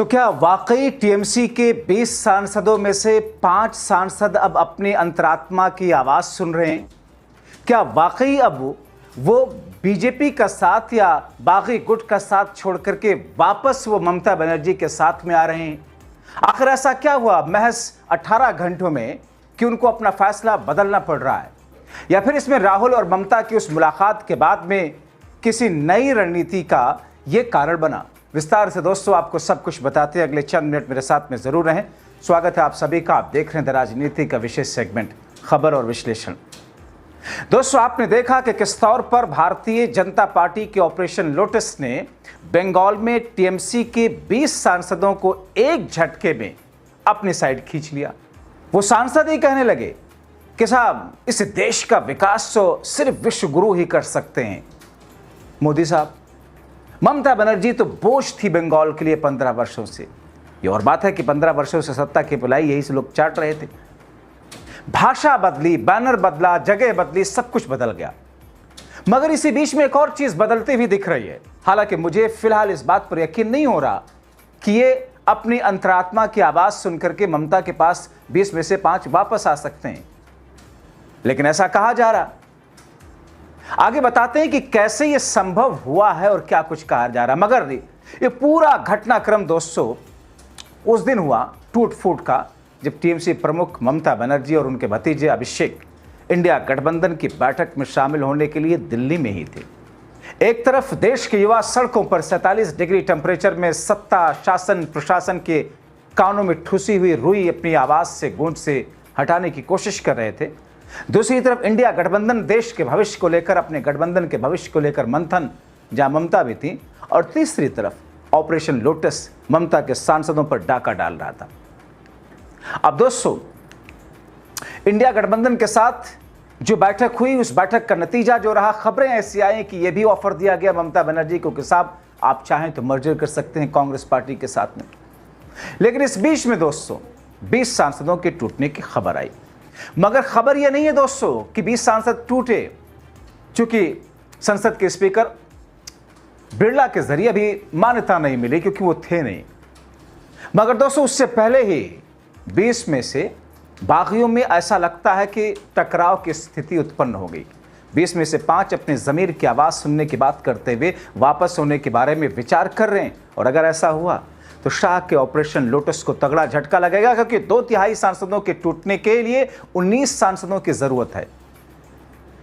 तो क्या वाकई टीएमसी के 20 सांसदों में से 5 सांसद अब अपनी अंतरात्मा की आवाज सुन रहे हैं? क्या वाकई अब वो बीजेपी का साथ या बागी गुट का साथ छोड़ करके वापस वो ममता बनर्जी के साथ में आ रहे हैं? आखिर ऐसा क्या हुआ महज 18 घंटों में कि उनको अपना फैसला बदलना पड़ रहा है? या फिर इसमें राहुल और ममता की उस मुलाकात के बाद में किसी नई रणनीति का ये कारण बना? विस्तार से दोस्तों आपको सब कुछ बताते हैं, अगले चंद मिनट मेरे साथ में जरूर रहें। स्वागत है आप सभी का। आप देख रहे हैं द राजनीति का विशेष सेगमेंट खबर और विश्लेषण। दोस्तों आपने देखा कि किस तौर पर भारतीय जनता पार्टी के ऑपरेशन लोटस ने बंगाल में टीएमसी के 20 सांसदों को एक झटके में अपनी साइड खींच लिया। वो सांसद ही कहने लगे कि साहब इस देश का विकास तो सिर्फ विश्व गुरु ही कर सकते हैं। मोदी साहब, ममता बनर्जी तो बोझ थी बंगाल के लिए 15 वर्षों से। ये और बात है कि 15 वर्षों से सत्ता की बुलाई यही से लोग चाट रहे थे। भाषा बदली, बैनर बदला, जगह बदली, सब कुछ बदल गया। मगर इसी बीच में एक और चीज बदलती हुई दिख रही है। हालांकि मुझे फिलहाल इस बात पर यकीन नहीं हो रहा कि ये अपनी अंतरात्मा की आवाज सुनकर के ममता के पास 20 में से 5 वापस आ सकते हैं, लेकिन ऐसा कहा जा रहा। आगे बताते हैं कि कैसे यह संभव हुआ है और क्या कुछ कहा जा रहा। मगर ये पूरा घटनाक्रम दोस्तों उस दिन हुआ टूट फूट का जब टीएमसी प्रमुख ममता बनर्जी और उनके भतीजे अभिषेक इंडिया गठबंधन की बैठक में शामिल होने के लिए दिल्ली में ही थे। एक तरफ देश के युवा सड़कों पर 47 डिग्री टेम्परेचर में सत्ता, शासन, प्रशासन के कानों में ठुसी हुई रुई अपनी आवाज से, गूंज से हटाने की कोशिश कर रहे थे। दूसरी तरफ इंडिया गठबंधन देश के भविष्य को लेकर, अपने गठबंधन के भविष्य को लेकर मंथन, जहां ममता भी थी। और तीसरी तरफ ऑपरेशन लोटस ममता के सांसदों पर डाका डाल रहा था। अब दोस्तों इंडिया गठबंधन के साथ जो बैठक हुई, उस बैठक का नतीजा जो रहा, खबरें ऐसी आई कि यह भी ऑफर दिया गया ममता बनर्जी को कि साहब आप चाहें तो मर्जर कर सकते हैं कांग्रेस पार्टी के साथ में। लेकिन इस बीच में दोस्तों 20 सांसदों के टूटने की खबर आई। मगर खबर यह नहीं है दोस्तों कि 20 सांसद टूटे, क्योंकि संसद के स्पीकर बिरला के जरिए भी मान्यता नहीं मिली, क्योंकि वो थे नहीं। मगर दोस्तों उससे पहले ही 20 में से बागियों में ऐसा लगता है कि टकराव की स्थिति उत्पन्न हो गई। 20 में से 5 अपने जमीर की आवाज सुनने की बात करते हुए वापस होने के बारे में विचार कर रहे हैं। और अगर ऐसा हुआ तो शाह के ऑपरेशन लोटस को तगड़ा झटका लगेगा, क्योंकि 2/3 सांसदों के टूटने के लिए 19 सांसदों की जरूरत है।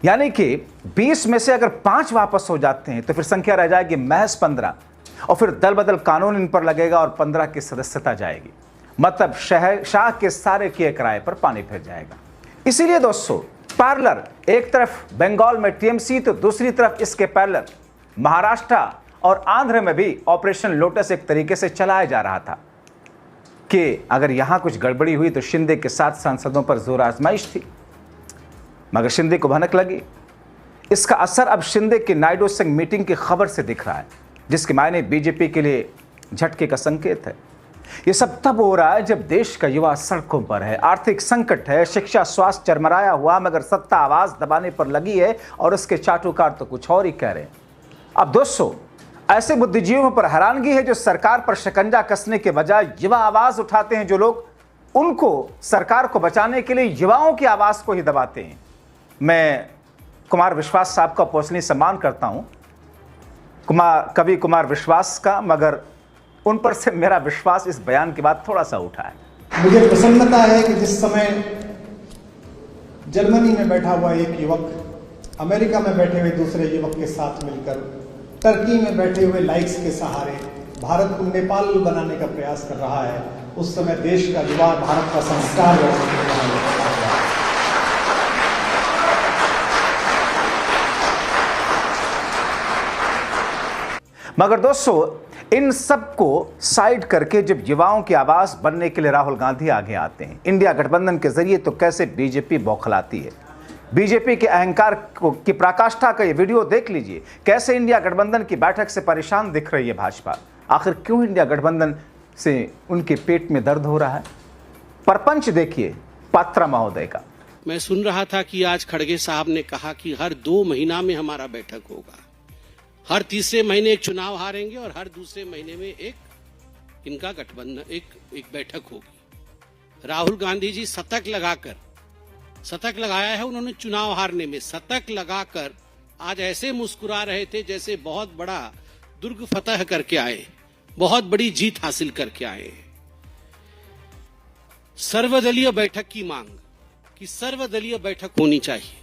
यानी कि 20 में से अगर 5 वापस हो जाते हैं तो फिर संख्या रह जाएगी महज 15, और फिर दल बदल कानून इन पर लगेगा और 15 की सदस्यता जाएगी। मतलब शाह के सारे किए किराए पर पानी फिर जाएगा। इसीलिए दोस्तों पैरेलल एक तरफ बंगाल में टीएमसी तो दूसरी तरफ इसके पैरेलल महाराष्ट्र और आंध्र में भी ऑपरेशन लोटस एक तरीके से चलाया जा रहा था कि अगर यहां कुछ गड़बड़ी हुई तो शिंदे के 7 सांसदों पर जोर आजमाइश थी। मगर शिंदे को भनक लगी। इसका असर अब शिंदे की नायडू संग मीटिंग की खबर से दिख रहा है, जिसके मायने बीजेपी के लिए झटके का संकेत है। यह सब तब हो रहा है जब देश का युवा सड़कों पर है, आर्थिक संकट है, शिक्षा स्वास्थ्य चरमराया हुआ, मगर सत्ता आवाज दबाने पर लगी है और उसके चाटुकार तो कुछ और ही कह रहे हैं। अब दोस्तों ऐसे बुद्धिजीवियों पर हैरानगी है जो सरकार पर शिकंजा कसने के बजाय युवा आवाज उठाते हैं। जो लोग उनको सरकार को बचाने के लिए युवाओं की आवाज को ही दबाते हैं। मैं कुमार विश्वास साहब का पर्सनली सम्मान करता हूं, कवि कुमार विश्वास का, मगर उन पर से मेरा विश्वास इस बयान के बाद थोड़ा सा उठा है। मुझे प्रसन्नता है कि जिस समय जर्मनी में बैठा हुआ एक युवक अमेरिका में बैठे हुए दूसरे युवक के साथ मिलकर टर्की में बैठे हुए लाइक्स के सहारे भारत को नेपाल बनाने का प्रयास कर रहा है, उस समय देश का युवा भारत का संस्कार मगर दोस्तों इन सब को साइड करके जब युवाओं की आवाज बनने के लिए राहुल गांधी आगे आते हैं इंडिया गठबंधन के जरिए, तो कैसे बीजेपी बौखलाती है। बीजेपी के अहंकार की पराकाष्ठा का ये वीडियो देख लीजिए। कैसे इंडिया गठबंधन की बैठक से परेशान दिख रही है भाजपा। आखिर क्यों इंडिया गठबंधन से उनके पेट में दर्द हो रहा है। परपंच देखिए पात्रा महोदय का। मैं सुन रहा था कि आज खड़गे साहब ने कहा कि हर 2 महीना में हमारा बैठक होगा, हर तीसरे महीने एक चुनाव हारेंगे और हर दूसरे महीने में एक इनका गठबंधन एक बैठक होगी। राहुल गांधी जी शतक लगाया है उन्होंने चुनाव हारने में, शतक लगाकर आज ऐसे मुस्कुरा रहे थे जैसे बहुत बड़ा दुर्ग फतह करके आए, बहुत बड़ी जीत हासिल करके आए। सर्वदलीय बैठक की मांग कि सर्वदलीय बैठक होनी चाहिए।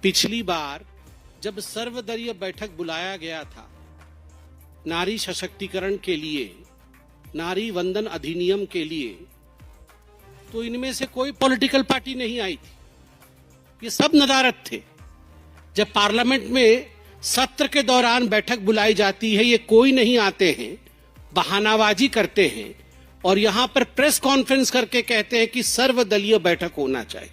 पिछली बार जब सर्वदलीय बैठक बुलाया गया था नारी सशक्तिकरण के लिए, नारी वंदन अधिनियम के लिए, तो इनमें से कोई पॉलिटिकल पार्टी नहीं आई थी, ये सब नदारद थे। जब पार्लियामेंट में सत्र के दौरान बैठक बुलाई जाती है, ये कोई नहीं आते हैं, बहानाबाजी करते हैं और यहां पर प्रेस कॉन्फ्रेंस करके कहते हैं कि सर्वदलीय बैठक होना चाहिए।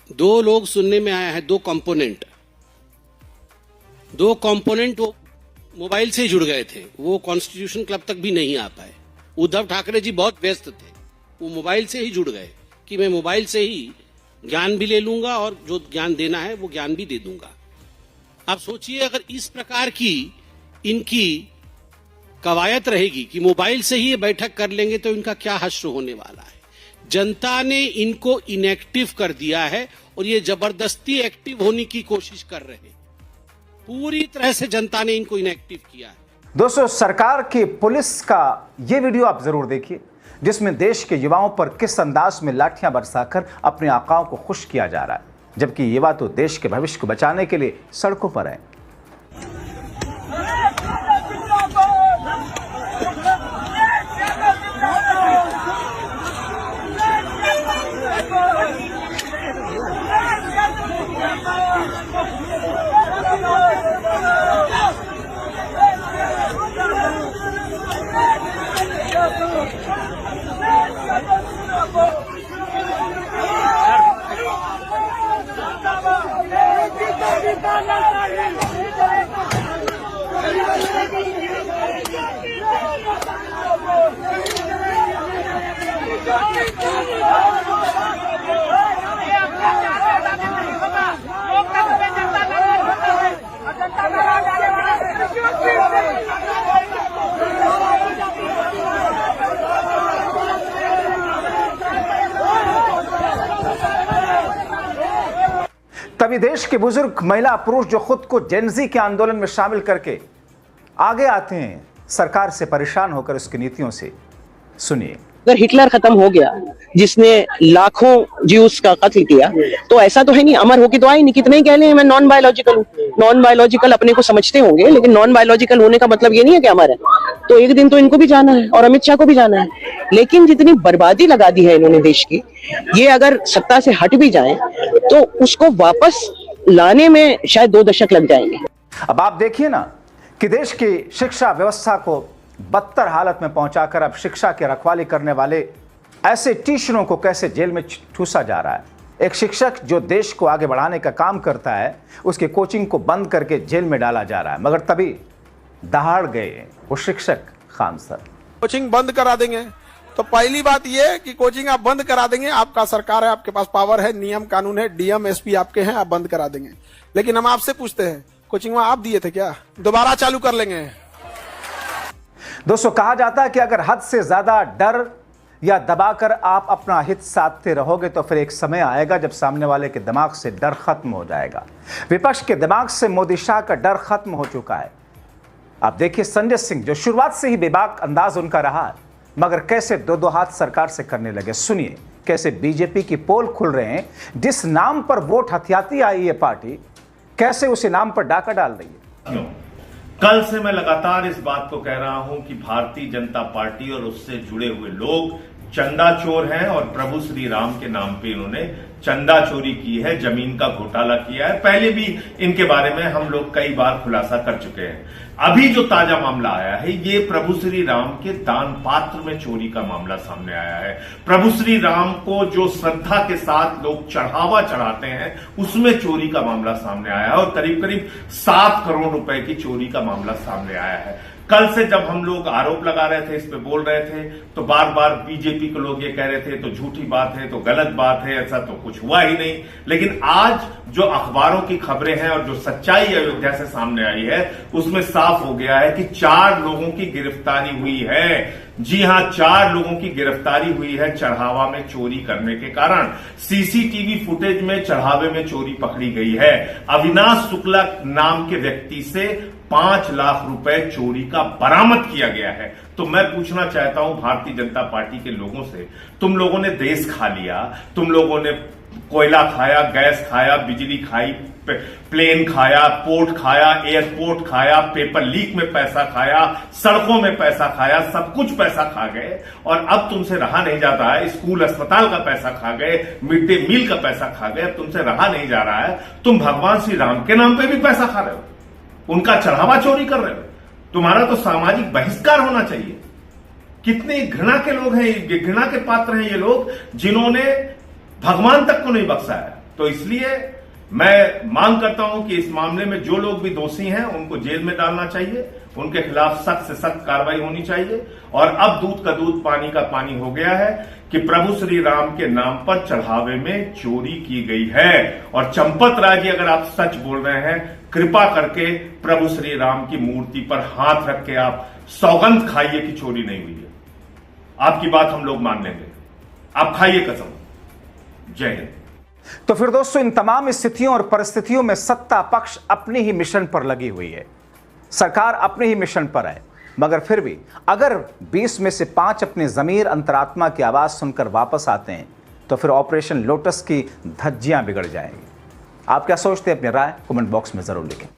दो लोग सुनने में आया है, दो कंपोनेंट वो मोबाइल से जुड़ गए थे, वो कॉन्स्टिट्यूशन क्लब तक भी नहीं आ पाए। उद्धव ठाकरे जी बहुत व्यस्त थे, वो मोबाइल से ही जुड़ गए कि मैं मोबाइल से ही ज्ञान भी ले लूंगा और जो ज्ञान देना है वो ज्ञान भी दे दूंगा। आप सोचिए अगर इस प्रकार की इनकी कवायद रहेगी कि मोबाइल से ही ये बैठक कर लेंगे तो इनका क्या हश्र होने वाला है। जनता ने इनको इनएक्टिव कर दिया है और ये जबरदस्ती एक्टिव होने की कोशिश कर रहे हैं। पूरी तरह से जनता ने इनको इनएक्टिव किया है। दोस्तों, सरकार की पुलिस का ये वीडियो आप जरूर देखिए जिसमें देश के युवाओं पर किस अंदाज में लाठियां बरसाकर अपने आकाओं को खुश किया जा रहा है, जबकि युवा तो देश के भविष्य को बचाने के लिए सड़कों पर है। तभी देश के बुजुर्ग महिला पुरुष जो खुद को जेनजी के आंदोलन में शामिल करके आगे आते हैं सरकार से परेशान होकर उसकी नीतियों से। सुनिए। अगर हिटलर खत्म हो गया जिसने लाखों ज्यूस का कत्ल किया, तो ऐसा तो है नहीं अमर होके तो आई नहीं। कितने ही कह लें मैं नॉन बायोलॉजिकल हूँ, नॉन बायोलॉजिकल अपने को समझते होंगे, लेकिन नॉन बायोलॉजिकल होने का मतलब ये नहीं है कि अमर है। तो एक दिन तो इनको भी जाना है और अमित शाह को भी जाना है। लेकिन जितनी बर्बादी लगा दी है इन्होंने देश की, ये अगर सत्ता से हट भी जाए तो उसको वापस लाने में शायद 2 दशक लग जाएंगे। अब आप देखिए ना कि देश की शिक्षा व्यवस्था को बदतर हालत में पहुंचाकर अब शिक्षा की रखवाली करने वाले ऐसे टीचरों को कैसे जेल में ठूसा जा रहा है। एक शिक्षक जो देश को आगे बढ़ाने का काम करता है, उसके कोचिंग को बंद करके जेल में डाला जा रहा है। मगर तभी दहाड़ गए वो शिक्षक खान सर। कोचिंग बंद करा देंगे तो पहली बात यह कि कोचिंग आप बंद करा देंगे, आपका सरकार है, आपके पास पावर है, नियम कानून है, डीएम एसपी आपके हैं, आप बंद करा देंगे। लेकिन हम आपसे पूछते हैं कोचिंग आप दिए थे क्या? दोबारा चालू कर लेंगे। दोस्तों, कहा जाता है कि अगर हद से ज्यादा डर या दबाकर आप अपना हित साधते रहोगे तो फिर एक समय आएगा जब सामने वाले के दिमाग से डर खत्म हो जाएगा। विपक्ष के दिमाग से मोदी शाह का डर खत्म हो चुका है। आप देखिए संजय सिंह, जो शुरुआत से ही बेबाक अंदाज उनका रहा, मगर कैसे 2-2 हाथ सरकार से करने लगे। सुनिए कैसे बीजेपी की पोल खुल रहे हैं, जिस नाम पर वोट हथियाती आई ये पार्टी कैसे उसी नाम पर डाका डाल रही है। कल से मैं लगातार इस बात को कह रहा हूं कि भारतीय जनता पार्टी और उससे जुड़े हुए लोग चंदा चोर हैं और प्रभु श्री राम के नाम पे इन्होंने चंदा चोरी की है, जमीन का घोटाला किया है। पहले भी इनके बारे में हम लोग कई बार खुलासा कर चुके हैं। अभी जो ताजा मामला आया है ये प्रभु श्री राम के दान पात्र में चोरी का मामला सामने आया है। प्रभु श्री राम को जो श्रद्धा के साथ लोग चढ़ावा चढ़ाते हैं उसमें चोरी का मामला सामने आया है और करीब करीब 7 करोड़ रुपए की चोरी का मामला सामने आया है। कल से जब हम लोग आरोप लगा रहे थे, इस पे बोल रहे थे, तो बार बार बीजेपी के लोग ये कह रहे थे तो झूठी बात है, तो गलत बात है, ऐसा तो कुछ हुआ ही नहीं। लेकिन आज जो अखबारों की खबरें हैं और जो सच्चाई अयोध्या से सामने आई है, उसमें साफ हो गया है कि 4 लोगों की गिरफ्तारी हुई है। जी हां, 4 लोगों की गिरफ्तारी हुई है चढ़ावा में चोरी करने के कारण। सीसीटीवी फुटेज में चढ़ावे में चोरी पकड़ी गई है। अविनाश शुक्ला नाम के व्यक्ति से 5 लाख रुपए चोरी का बरामद किया गया है। तो मैं पूछना चाहता हूं भारतीय जनता पार्टी के लोगों से, तुम लोगों ने देश खा लिया, तुम लोगों ने कोयला खाया, गैस खाया, बिजली खाई, प्लेन खाया, पोर्ट खाया, एयरपोर्ट खाया, पेपर लीक में पैसा खाया, सड़कों में पैसा खाया, सब कुछ पैसा खा गए और अब तुमसे रहा नहीं जाता है। स्कूल अस्पताल का पैसा खा गए, मिड डे मील का पैसा खा गए, अब तुमसे रहा नहीं जा रहा है। तुम भगवान श्री राम के नाम पे भी पैसा खा रहे हो, उनका चढ़ावा चोरी कर रहे हो। तुम्हारा तो सामाजिक बहिष्कार होना चाहिए। कितने घृणा के लोग हैं, घृणा के पात्र हैं ये लोग, जिन्होंने भगवान तक को नहीं बख्शा है। तो इसलिए मैं मांग करता हूं कि इस मामले में जो लोग भी दोषी हैं उनको जेल में डालना चाहिए, उनके खिलाफ सख्त से सख्त कार्रवाई होनी चाहिए। और अब दूध का दूध पानी का पानी हो गया है कि प्रभु श्री राम के नाम पर चढ़ावे में चोरी की गई है। और चंपत राय जी, अगर आप सच बोल रहे हैं, कृपा करके प्रभु श्री राम की मूर्ति पर हाथ रख के आप सौगंध खाइए कि चोरी नहीं हुई है। आपकी बात हम लोग मान लेंगे, आप खाइए कसम। जय हिंद। तो फिर दोस्तों, इन तमाम स्थितियों और परिस्थितियों में सत्ता पक्ष अपने ही मिशन पर लगी हुई है, सरकार अपने ही मिशन पर है। मगर फिर भी अगर 20 में से 5 अपने ज़मीर अंतरात्मा की आवाज़ सुनकर वापस आते हैं तो फिर ऑपरेशन लोटस की धज्जियां बिगड़ जाएंगी। आप क्या सोचते हैं? अपनी राय कमेंट बॉक्स में ज़रूर लिखें।